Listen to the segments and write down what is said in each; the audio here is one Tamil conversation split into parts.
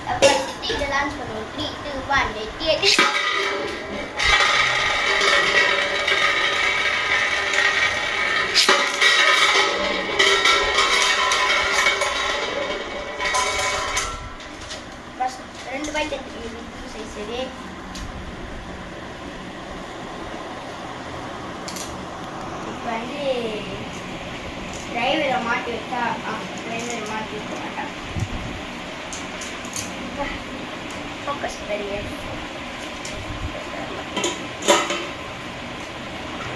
ஃபர்ஸ்ட் இதெல்லாம் பண்ணுவோம். 3 2 1 எட்டி ஃபர்ஸ்ட் 2 பாயிண்ட் எடுத்து சைஸ் சரி. இப்போ வந்து டிரைவரை மாட்டி வச்சா டிரைவரை மாட்டி வைக்க மாட்டான். ஃபோக்கஸ் பெரிய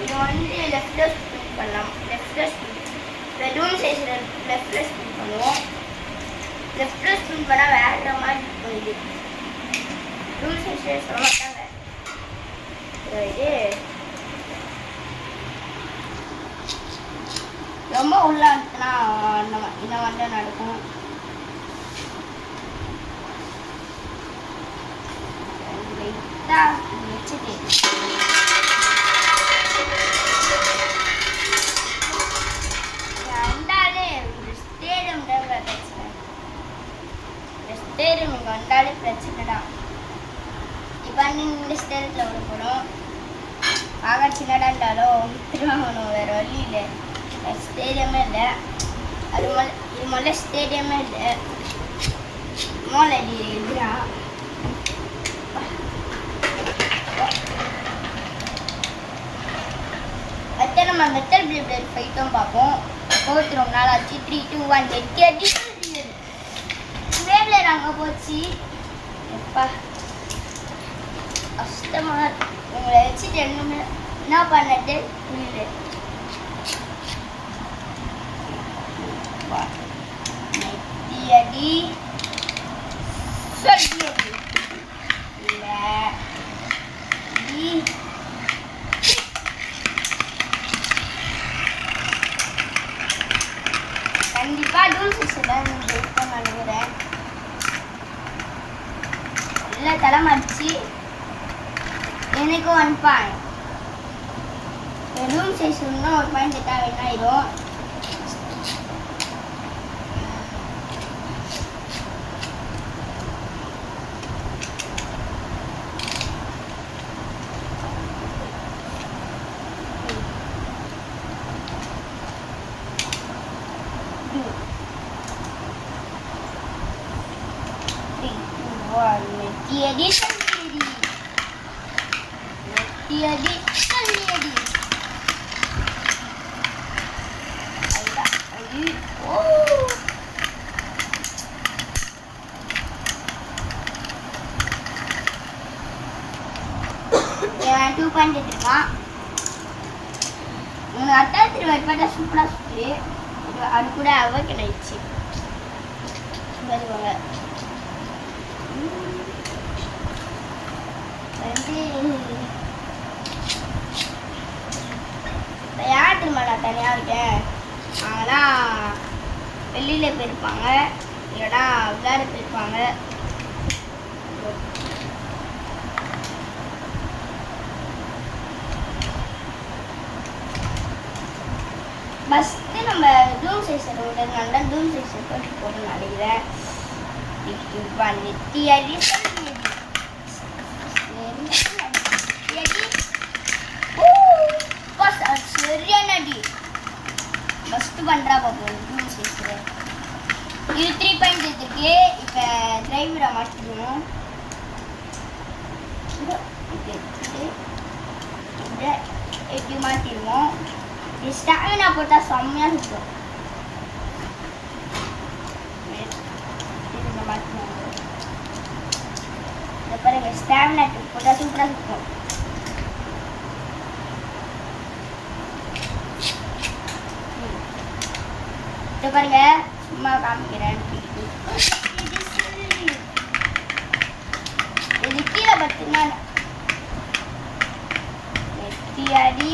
இது வந்து லெஃப்ட்ல ஸ்பின் பண்ணலாம். லெஃப்ட்ல ஸ்பின் பெலூன் சைஸில் லெஃப்ட்ல ஸ்பின் பண்ணுவோம். லெஃப்ட்ல ஸ்பின் பண்ணால் வேற மாதிரி போகுது. பெலூன் சைஸில் சொல்ல மாட்டாங்க. இது ரொம்ப உள்ள அனுப்புனா இந்த மாதிரி தான் நடக்கும். வச்சுட்டு வந்தாலே ஸ்டேடியம் பிரச்சனை. ஸ்டேடியம் இங்கே வந்தாலே பிரச்சனை தான். இப்போ இந்த ஸ்டேடியத்தில் விட போகிறோம். ஆக சின்னடா இருந்தாலும் வித்துருவாங்கணும், வேறு வழி இல்லை. ஸ்டேடியமே இல்லை. அது இது முதல்ல ஸ்டேடியமே இல்லை. மோலடி எதிரா அடுத்த நம்ம மெட்டல் பிளேட் ஃபைட்டும் பார்ப்போம். போட்டு ரொம்ப நாள் ஆச்சு. 3 2 1 எட்டி அடி பிளேட் அங்கே போச்சு. எப்பா கஷ்டமாக உங்களை வச்சுட்டு என்ன பண்ணது புரியல. நெத்தியடி சொல்லியடி இல்லை கண்டிப்பாக டூல் சிஸ்டம் ஜெயிப்பேன் நினைக்கிறேன். இல்லை தலைமடிச்சு எனக்கு 1 பாயிண்ட். ரூம் சைஸ் இன்னும் 1 பாயிண்ட் எடுத்தா வேணாயிரும். டூ பாயிண்ட் எடுத்துருக்கான். உனக்கு அட்டாச்சு வைப்பாட்டா சூப்பராக சுற்றி அது கூட அவக்கு ஆயிடுச்சு. வருவாங்க இப்போ யார் திரும்ப நான் தனியாக இருக்கேன். அவங்களாம் வெளியில் போயிருப்பாங்க, இல்லைனா விளையாட போயிருப்பாங்க. ஃபஸ்ட்டு நம்ம டூம் சைஸை விடுறதுனால தான் டூம் சைஸை போட்டு போட்டு நினைக்கிறேன். நெத்தியடி சரியானடி ஃபஸ்ட்டு பண்ணுறா பார்ப்போம். டூம் சைஸில் இது 3 பாயிண்ட் எடுத்துருக்கு. இப்போ டிரைவரை மாற்றிக்கணும். எப்படி மாற்றிடுவோம். ஸ்டாமினா போட்டால் செம்மையாக இருக்கும். இதை பாருங்க, ஸ்டாமினா போட்டால் சூப்பராக இருக்கும். இதை பாருங்க, சும்மா காமிக்கிறேன். இது கீழே பார்த்தீங்கன்னா நெத்தியடி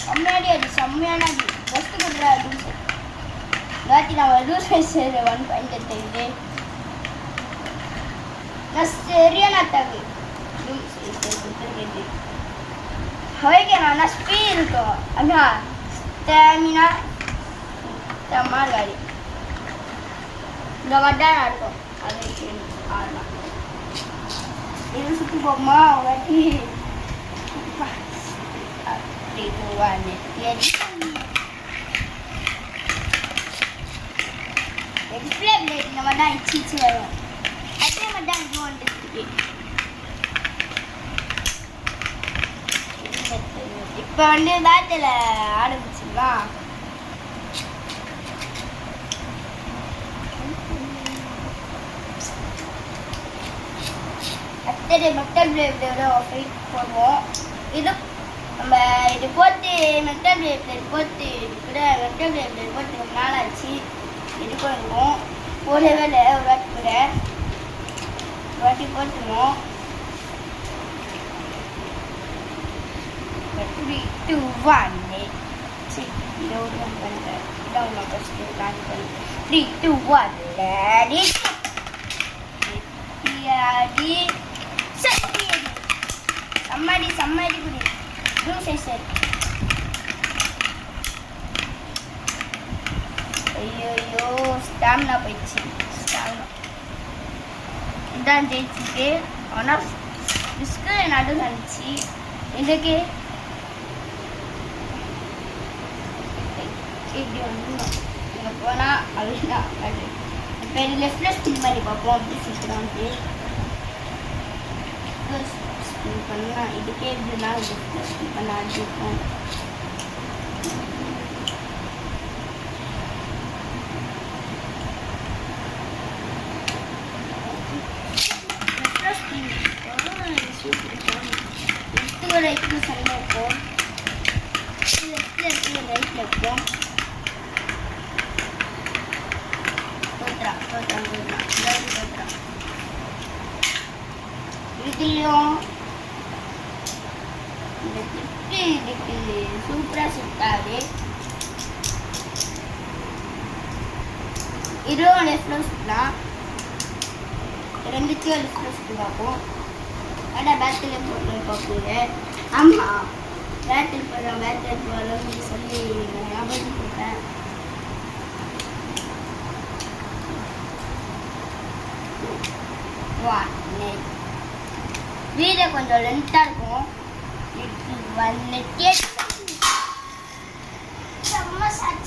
செம்மையாடி அடி செம்மையான அடி ஃபஸ்ட்டு கொடுக்குறா அப்படின்னு சொல்லி நான் டூ சைஸ் 1 பாயிண்ட் எடுத்துக்கிட்டு நான் சரியான அட்டாக்கு டூ சைஸ் கொடுத்துருக்கேன். அவைக்கு நான் ஸ்பீட் இருக்கும். அண்ணா ஸ்டாமினா செம்மா காடி இந்த மாதிரி தான் நடக்கும். அது ஆடலாம். இது சுற்றி போகுமா வாட்டி அப்படி போவான்னு டிஸ்பிளே பிளேட் இந்த மாதிரி தான் இச்சு வரும். அதே மாதிரி தான் இது வந்துருக்கு. இப்போ வந்து பேட்டில் ஆரம்பிச்சிடலாம். அடுத்தது மெட்டல் பிளேடோட ஃபைட் போடுவோம். இது நம்ம இது போட்டு மெட்டல் பிளேட் போட்டு கூட மெட்டல் பிளேட் போட்டு ரொம்ப நாள் ஆச்சு. இதுக்கும் இருக்கும் போடவே இல்லை. ஒரு வாட்டி கூட ஒரு வாட்டி போட்டுருவோம். 3, 2, 1 சரி இதை ஒன்றும் பண்ணுறேன். இதை ஒன்றும் ஃபஸ்ட்டு பிளான் பண்ணுறேன். 3, 2, 1 லேடி அடி சக்தி அடி சம்மடி சம்மடி குடி ப்ளூ சைஸர். ஐயோ ஸ்டாமினா போயிடுச்சு. ஸ்டாமினா இதான் ஜெயிச்சுட்டு ஆனால் ரிஸ்க்கு நடு நினச்சி இதுக்கு இப்படி வந்துடும். இங்கே போனால் அப்படிதான் அது. இப்போ இது லெஃப்டில் ஸ்பின் பண்ணி பார்ப்போம். அப்படி சீக்கிரம்ட்டு ஸ்பின் பண்ணால் இதுக்கே எப்படின்னா லெஃப்டில் ஸ்பின் பண்ண ஆரம்பிக்கும். லெஃப்ட்டு ரைட்டு சண்டை இருக்கும். லெஃப்டில் இருக்கு ரைட்டில் இருக்கும். இதுலையும் இதுக்கு சூப்பராக சுட்டாது. இதுவும் லெஃப்டில் சுட்டலாம். ரெண்டுத்தையும் லெஃப்டில் சுற்றி பார்ப்போம். ஆனால் பேட்டில் போட்டு பார்ப்பீங்க. ஆமாம் பேட்டில் போடுறோம் பேட்டில் போடுறோம்னு சொல்லி ஞாபகம் கொடுத்தேன். வீடியோ கொஞ்சம் லென்த்தாக இருக்கும். வந்துட்டு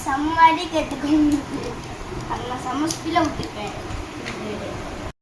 செம்ம அடி கேட்டுக்கோங்க. செம்ம ஸ்பீடாக விட்டுருப்பேன்.